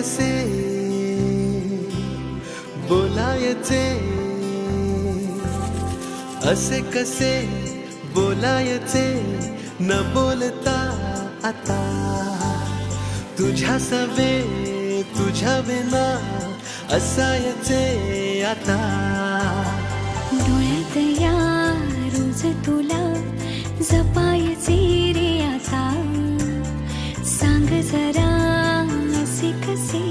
कसे बोलायचे, असे कसे बोलायचे न बोलता आता, तुझ्या सवे तुझ्या विना असायचे आता. डोळ्यात या रोज तुला जपायचे रे आता, सांग जरा असे कसे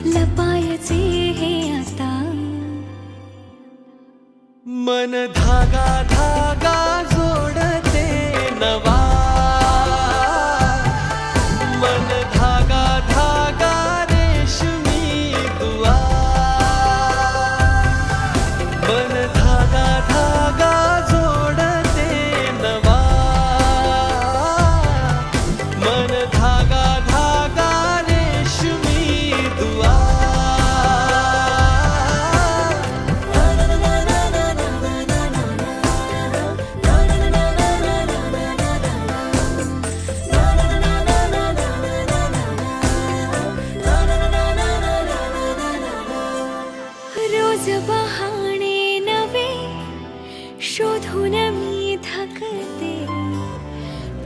लपायचे हे आता. मन धागा धागा जोडते नवा, मन धागा धागा रेशमी दुआ, मन धागा धागा जोडते नवा, मन धागा धागा रेशमी दुआ. रोज बहाणे नवे शोधून मी थकते,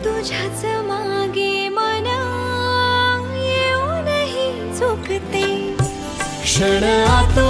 तुझ्याच मागे मन येऊनही चुकते. क्षण आतो